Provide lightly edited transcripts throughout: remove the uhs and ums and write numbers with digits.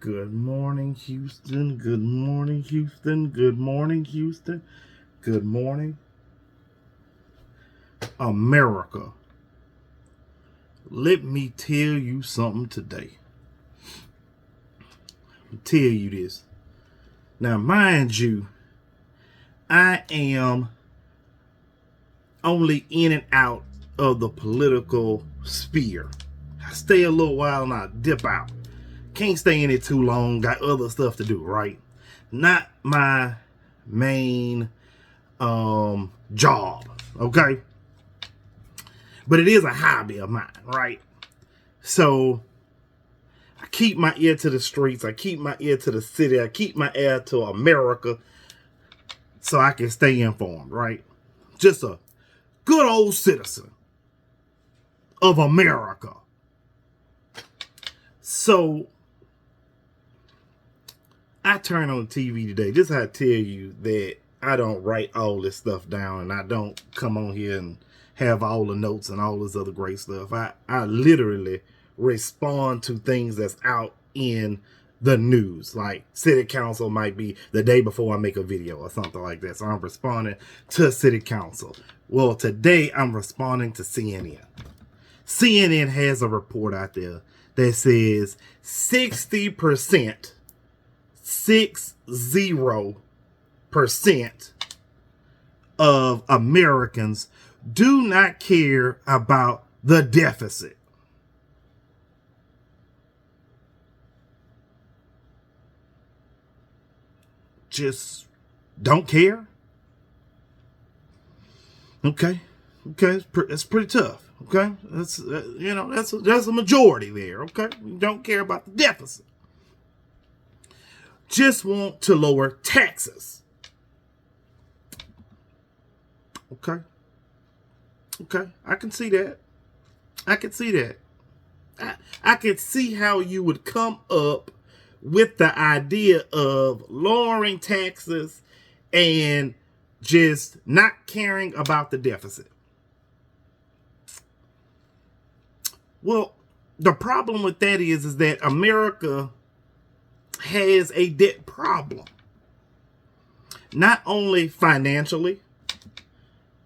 Good morning, Houston. Good morning, Houston. Good morning, Houston. Good morning, America. Let me tell you something today. I'll tell you this. Now, mind you, I am only in and out of the political sphere. I stay a little while and I dip out. Can't stay in it too long. Got other stuff to do, right? Not my main job, okay? But it is a hobby of mine, right? So I keep my ear to the streets. I keep my ear to the city. I keep my ear to America so I can stay informed, right? Just a good old citizen of America. So I turn on TV today. Just how I tell you that I don't write all this stuff down and I don't come on here and have all the notes and all this other great stuff. I literally respond to things that's out in the news. Like city council might be the day before I make a video or something like that. So I'm responding to city council. Well, today I'm responding to CNN. CNN has a report out there that says 60% of Americans do not care about the deficit. Just don't care. Okay, it's pretty tough. Okay, that's that's a majority there. Okay, you don't care about the deficit. Just want to lower taxes. Okay, I can see that. I can see how you would come up with the idea of lowering taxes and just not caring about the deficit. Well, the problem with that is that America has a debt problem. Not only financially,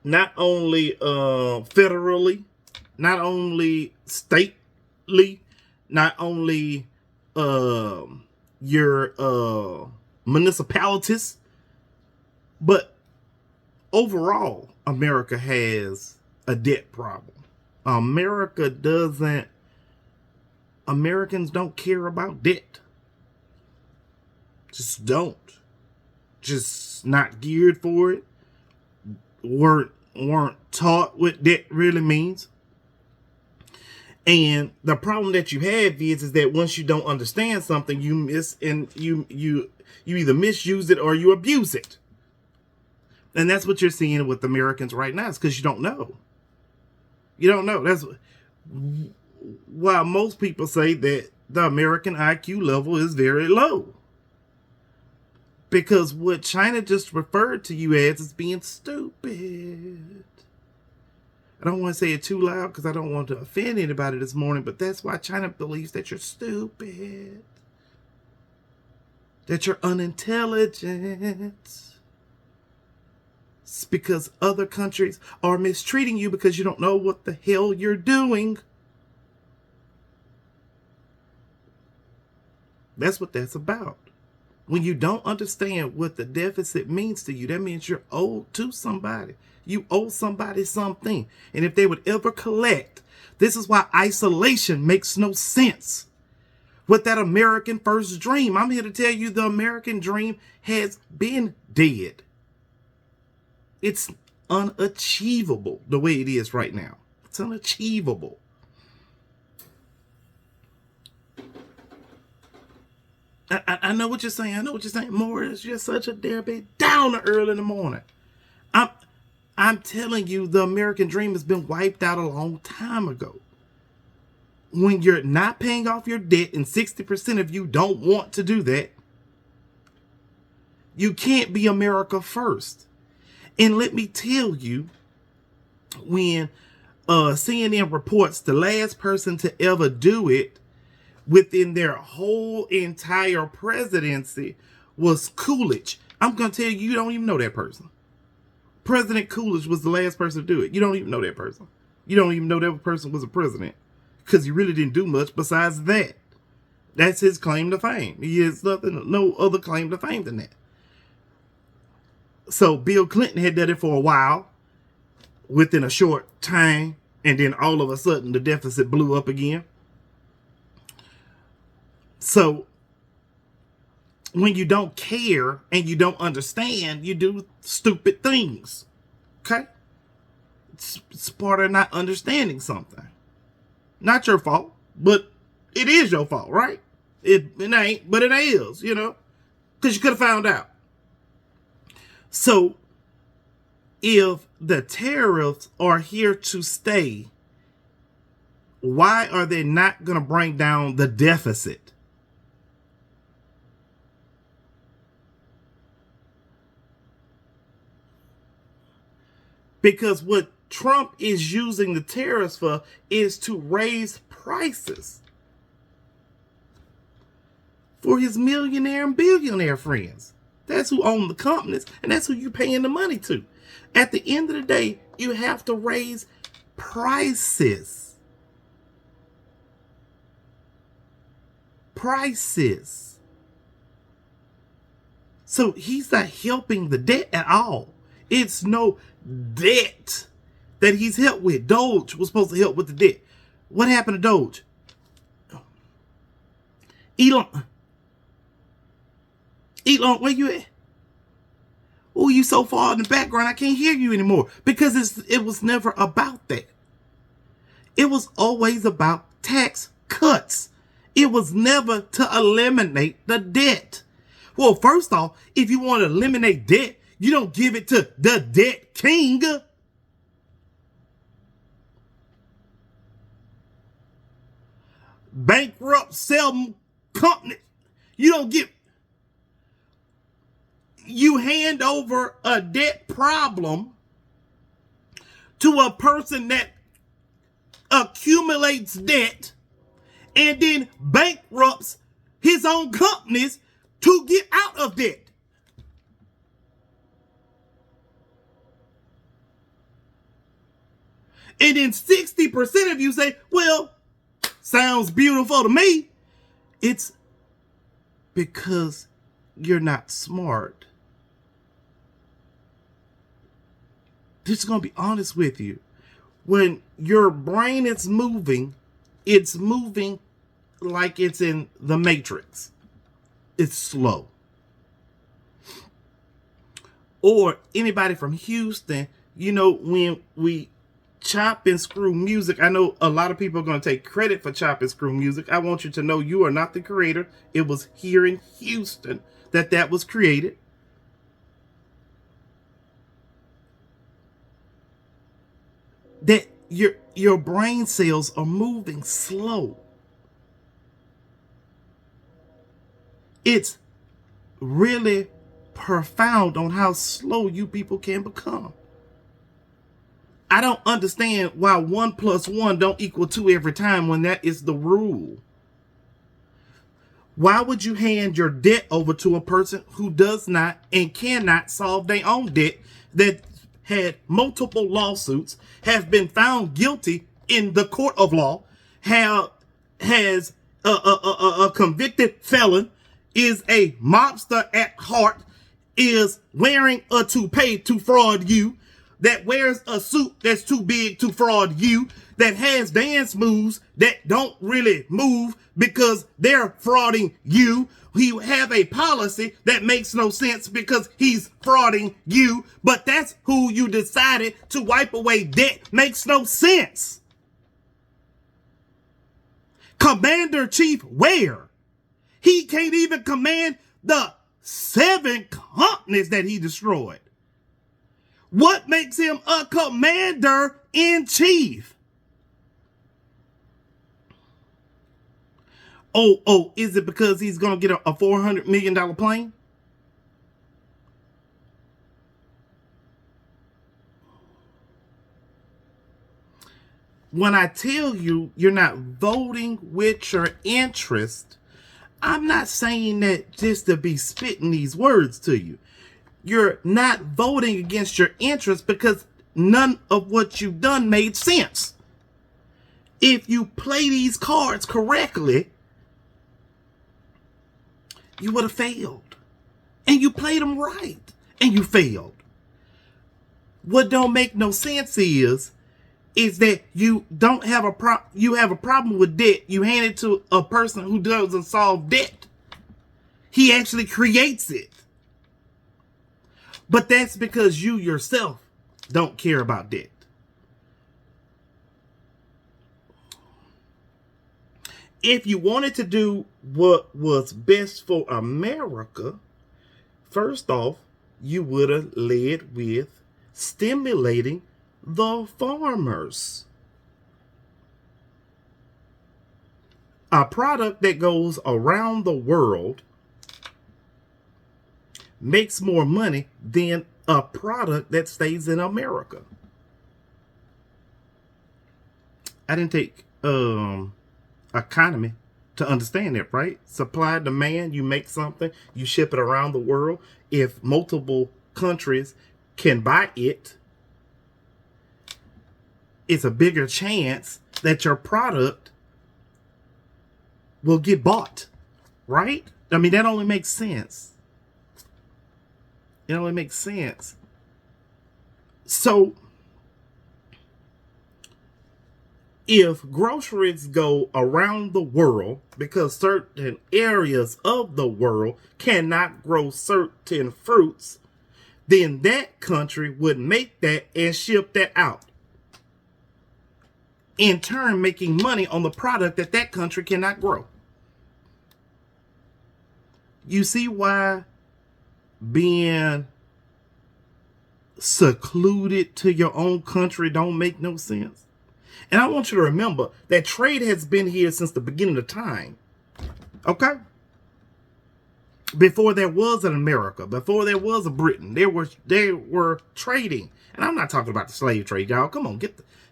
not only federally, not only stately, not only your municipalities, but overall, America has a debt problem. Americans don't care about debt. Just don't. Just not geared for it. Weren't taught what debt really means. And the problem that you have is that once you don't understand something, you either misuse it or you abuse it. And that's what you're seeing with Americans right now. It's because you don't know. You don't know. That's why most people say that the American IQ level is very low. Because what China just referred to you as is being stupid. I don't want to say it too loud because I don't want to offend anybody this morning, but that's why China believes that you're stupid. That you're unintelligent. It's because other countries are mistreating you because you don't know what the hell you're doing. That's what that's about. When you don't understand what the deficit means to you, that means you're owed to somebody. You owe somebody something. And if they would ever collect, this is why isolation makes no sense. With that American first dream, I'm here to tell you the American dream has been dead. It's unachievable the way it is right now. It's unachievable. I know what you're saying. I know what you're saying. Morris, you're such a deadbeat down early in the morning. I'm telling you, the American dream has been wiped out a long time ago. When you're not paying off your debt and 60% of you don't want to do that, you can't be America first. And let me tell you, when CNN reports the last person to ever do it within their whole entire presidency was Coolidge. I'm going to tell you, you don't even know that person. President Coolidge was the last person to do it. You don't even know that person. You don't even know that person was a president because he really didn't do much besides that. That's his claim to fame. He has no other claim to fame than that. So Bill Clinton had done it for a while within a short time, and then all of a sudden the deficit blew up again. So when you don't care and you don't understand, you do stupid things. Okay? It's part of not understanding something. Not your fault, but it is your fault, right? It ain't, but it is, you know, because you could have found out. So if the tariffs are here to stay, why are they not going to bring down the deficit? Because what Trump is using the tariffs for is to raise prices for his millionaire and billionaire friends. That's who own the companies, and that's who you're paying the money to. At the end of the day, you have to raise prices. Prices. So he's not helping the debt at all. It's no debt that he's helped with. Doge was supposed to help with the debt. What happened to Doge? Elon, where you at? Oh, you so far in the background, I can't hear you anymore. Because it was never about that. It was always about tax cuts. It was never to eliminate the debt. Well, first off, if you want to eliminate debt, you don't give it to the debt king. Bankrupt, sell companies. You don't give. You hand over a debt problem to a person that accumulates debt and then bankrupts his own companies to get out of debt. And then 60% of you say, well, sounds beautiful to me. It's because you're not smart. Just gonna be honest with you. When your brain is moving, it's moving like it's in the Matrix. It's slow. Or anybody from Houston, you know, when we chop and screw music, I know a lot of people are going to take credit for chop and screw music. I want you to know you are not the creator. It was here in Houston that was created. That your brain cells are moving slow. It's really profound on how slow you people can become. I don't understand why 1 + 1 don't equal 2 every time when that is the rule. Why would you hand your debt over to a person who does not and cannot solve their own debt, that had multiple lawsuits, have been found guilty in the court of law, has a convicted felon, is a mobster at heart, is wearing a toupee to fraud you, that wears a suit that's too big to fraud you, that has dance moves that don't really move because they're frauding you. He have a policy that makes no sense because he's frauding you, but that's who you decided to wipe away debt. Makes no sense. Commander Chief where? He can't even command the 7 companies that he destroyed. What makes him a commander in chief? Oh, is it because he's going to get a $400 million plane? When I tell you you're not voting with your interest, I'm not saying that just to be spitting these words to you. You're not voting against your interest because none of what you've done made sense. If you play these cards correctly, you would have failed. And you played them right, and you failed. What don't make no sense is that you don't have you have a problem with debt. You hand it to a person who doesn't solve debt. He actually creates it. But that's because you yourself don't care about debt. If you wanted to do what was best for America, first off, you would have led with stimulating the farmers. A product that goes around the world makes more money than a product that stays in America. I didn't take economy to understand that, right? Supply, demand, you make something, you ship it around the world. If multiple countries can buy it, it's a bigger chance that your product will get bought, right? I mean, that only makes sense. It only makes sense. So, if groceries go around the world because certain areas of the world cannot grow certain fruits, then that country would make that and ship that out. In turn, making money on the product that that country cannot grow. You see why being secluded to your own country don't make no sense? And I want you to remember that trade has been here since the beginning of time. Okay? Before there was an America, before there was a Britain, they were trading. And I'm not talking about the slave trade, y'all. Come on,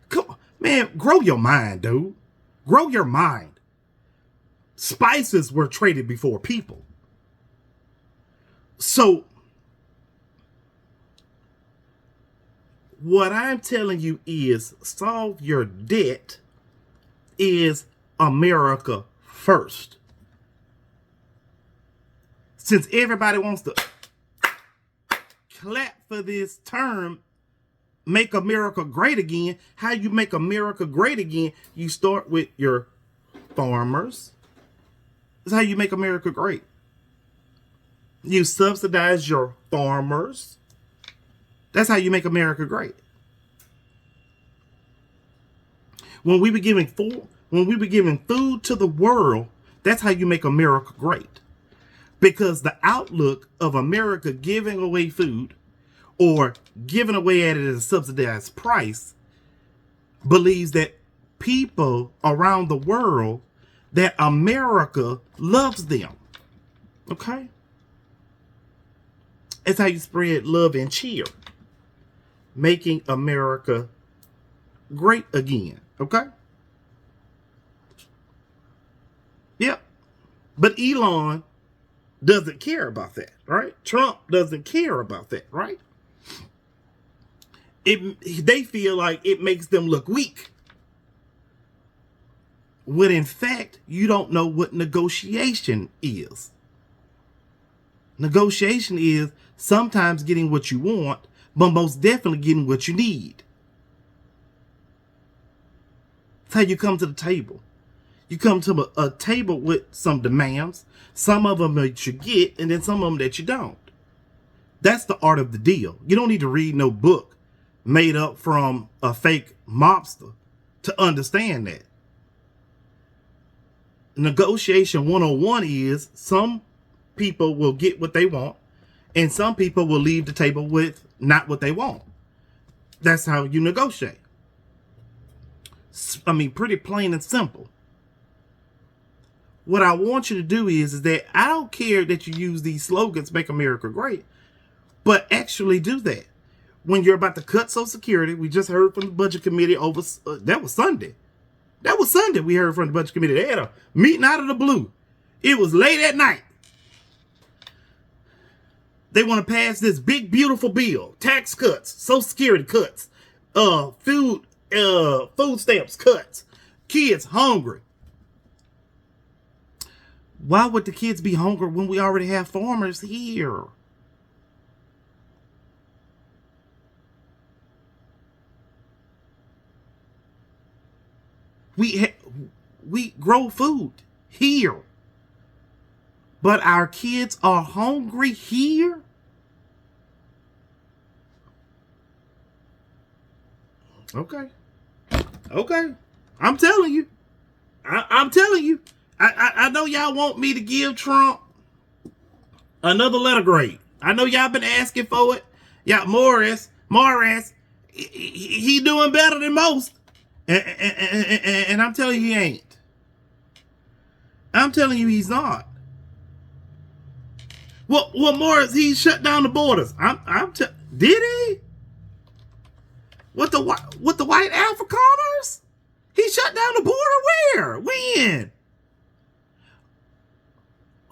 come on. Man, grow your mind, dude. Grow your mind. Spices were traded before people. So, what I'm telling you is solve your debt is America first. Since everybody wants to clap for this term, make America great again, how you make America great again, you start with your farmers. That's how you make America great. You subsidize your farmers. That's how you make America great. When we be giving food to the world, that's how you make America great. Because the outlook of America giving away food or giving away at it at a subsidized price believes that people around the world, that America loves them. Okay? It's how you spread love and cheer. Making America great again. Okay? Yep. But Elon doesn't care about that, right? Trump doesn't care about that, right? They feel like it makes them look weak. When in fact, you don't know what negotiation is. Negotiation is sometimes getting what you want, but most definitely getting what you need. That's how you come to the table. You come to a table with some demands, some of them that you get, and then some of them that you don't. That's the art of the deal. You don't need to read no book made up from a fake mobster to understand that. Negotiation 101 is some people will get what they want, and some people will leave the table with not what they want. That's how you negotiate. I mean, pretty plain and simple. What I want you to do is that I don't care that you use these slogans, make America great, but actually do that. when you're about to cut Social Security. We just heard from the Budget Committee over, that was Sunday. That was Sunday we heard from the Budget Committee. They had a meeting out of the blue. It was late at night. They want to pass this big, beautiful bill. Tax cuts, Social Security cuts, food stamps cuts. Kids hungry. Why would the kids be hungry when we already have farmers here? We grow food here. But our kids are hungry here? Okay. Okay. I'm telling you. I'm telling you. I know y'all want me to give Trump another letter grade. I know y'all been asking for it. Yeah, Morris, he doing better than most. And I'm telling you he ain't. I'm telling you he's not. Well, Morris, he shut down the borders. Did he? With the white Afrikaners? He shut down the border where? When?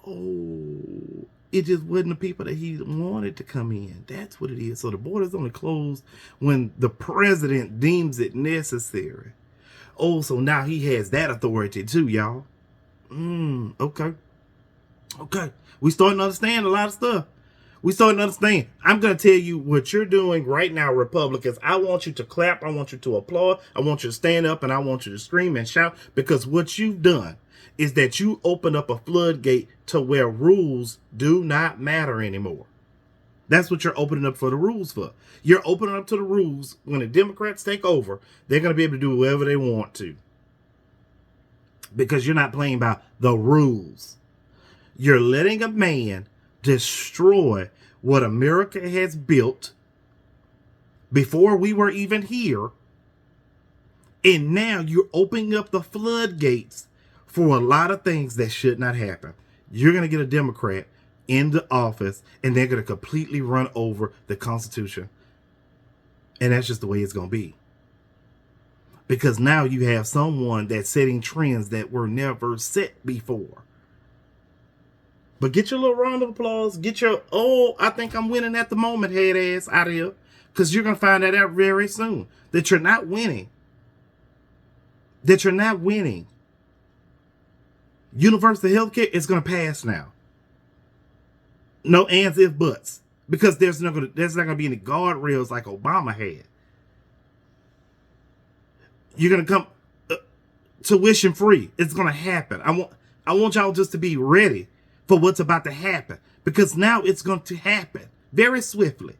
Oh, it just wasn't the people that he wanted to come in. That's what it is. So the border's only closed when the president deems it necessary. Oh, so now he has that authority too, y'all. Okay. Okay. We starting to understand a lot of stuff. We starting to understand. I'm going to tell you what you're doing right now, Republicans. I want you to clap. I want you to applaud. I want you to stand up and I want you to scream and shout, because what you've done is that you open up a floodgate to where rules do not matter anymore. That's what you're opening up for the rules for. You're opening up to the rules. When the Democrats take over, they're going to be able to do whatever they want to, because you're not playing by the rules. You're letting a man destroy what America has built before we were even here. And now you're opening up the floodgates for a lot of things that should not happen. You're going to get a Democrat in the office and they're going to completely run over the Constitution. And that's just the way it's going to be. Because now you have someone that's setting trends that were never set before. But get your little round of applause. Get your, I think I'm winning at the moment, head ass out of here. Because you're going to find that out very soon. That you're not winning. That you're not winning. Universal health care is going to pass now. No ands, if, buts. Because there's not going to be any guardrails like Obama had. You're going to come tuition free. It's going to happen. I want y'all just to be ready for what's about to happen, because now it's going to happen very swiftly.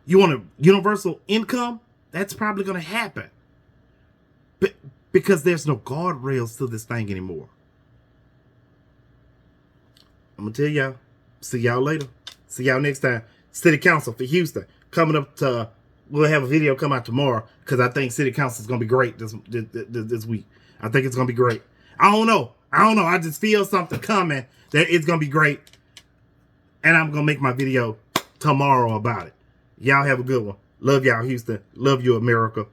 You want a universal income? That's probably going to happen. But because there's no guardrails to this thing anymore. I'm going to tell y'all. See y'all later. See y'all next time. City Council for Houston. Coming up to, we'll have a video come out tomorrow, because I think City Council is going to be great this week. I think it's going to be great. I don't know. I just feel something coming that it's going to be great. And I'm going to make my video tomorrow about it. Y'all have a good one. Love y'all, Houston. Love you, America.